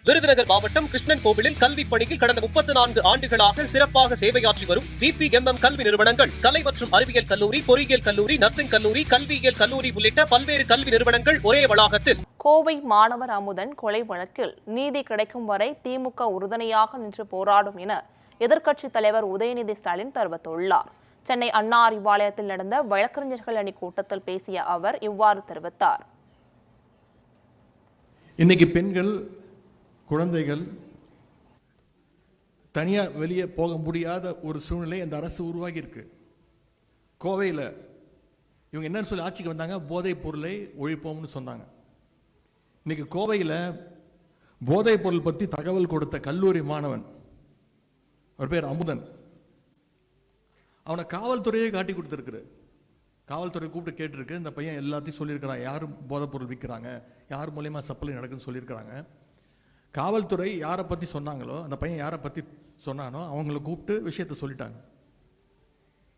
விருதுநகர் மாவட்டம் கிருஷ்ணன் கோவிலில் கல்வி பணியில் கடந்த 34 ஆண்டுகளாக சிறப்பாக சேவையாற்றி வரும் VPMM கல்வி நிறுவனங்கள், கலை மற்றும் அறிவியல் கல்லூரி, பொறியியல் கல்லூரி, நர்சிங் கல்லூரி, கல்வியியல் கல்லூரி உள்ளிட்ட பல்வேறு கல்வி நிறுவனங்கள் ஒரே வளாகத்தில். கோவை மாணவர் அமுதன் கொலை வழக்கில் நீதி கிடைக்கும் வரை திமுக உறுதுணையாக நின்று போராடும் என எதிர்க்கட்சித் தலைவர் உதயநிதி ஸ்டாலின் தெரிவித்துள்ளார். சென்னை அண்ணா அறிவாலயத்தில் நடந்த வழக்கறிஞர்கள் அணி கூட்டத்தில் பேசிய அவர் இவ்வாறு தெரிவித்தார். இன்னைக்கு பெண்கள், குழந்தைகள் தனியா வெளியே போக முடியாத ஒரு சூழ்நிலை அந்த அரசு உருவாகி இருக்கு. கோவையில் இவங்க என்னன்னு சொல்லி ஆட்சிக்கு வந்தாங்க, போதைப் பொருளை ஒழிப்போம்னு சொன்னாங்க. இன்னைக்கு கோவையில் போதைப் பொருள் பற்றி தகவல் கொடுத்த கல்லூரி மாணவன், அவர் பேர் அமுதன், அவனை காவல்துறையே காட்டி கொடுத்துருக்கு. காவல்துறை கூப்பிட்டு கேட்டிருக்கு, இந்த பையன் எல்லாத்தையும் சொல்லியிருக்கிறான், யார் போதைப் பொருள் விற்கிறாங்க, யார் மூலியமா சப்ளை நடக்குன்னு சொல்லியிருக்கிறாங்க. காவல்துறை யாரை பற்றி சொன்னாங்களோ, அந்த பையன் யாரை பற்றி சொன்னானோ அவங்கள கூப்பிட்டு விஷயத்தை சொல்லிட்டாங்க.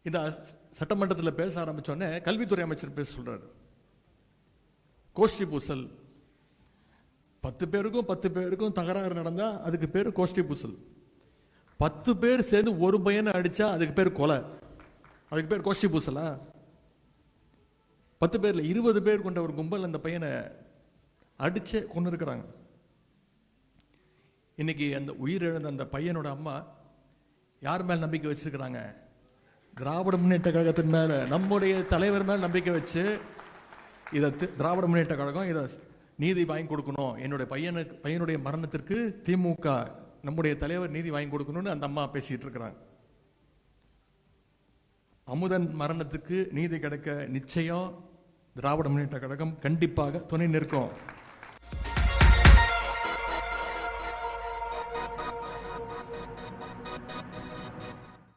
இந்த சட்டமன்றத்தில் பேச ஆரம்பிச்சோடனே கல்வித்துறை அமைச்சர் பேச சொல்றாரு, கோஷ்டி பூசல், 10 பேருக்கும் தகராறு நடந்தா அதுக்கு பேரு கோஷ்டி பூசல். 10 பேர் சேர்ந்து ஒரு பையனை அடிச்சா அதுக்கு பேர் கொலை, அதுக்கு பேர் கோஷ்டி பூசலா? 10 பேர்ல 20 பேர் கொண்ட ஒரு கும்பல் அந்த பையனை அடிச்சே கொண்டு இருக்கிறாங்க. இன்னைக்கு அந்த உயிரிழந்த அந்த பையனோட அம்மா யார் மேல் நம்பிக்கை வச்சிருக்கிறாங்க? திராவிட முன்னேற்ற கழகத்தின் மேல, நம்முடைய தலைவர் மேல் நம்பிக்கை வச்சு இதை திராவிட முன்னேற்ற கழகம் இதை நீதி வாங்கி கொடுக்கணும், என்னுடைய பையனுடைய மரணத்திற்கு திமுக நம்முடைய தலைவர் நீதி வாங்கி கொடுக்கணும்னு அந்த அம்மா பேசிட்டு இருக்கிறாங்க. அமுதன் மரணத்துக்கு நீதி கிடைக்க நிச்சயம் திராவிட முன்னேற்ற கழகம் கண்டிப்பாக துணை நிற்கும்.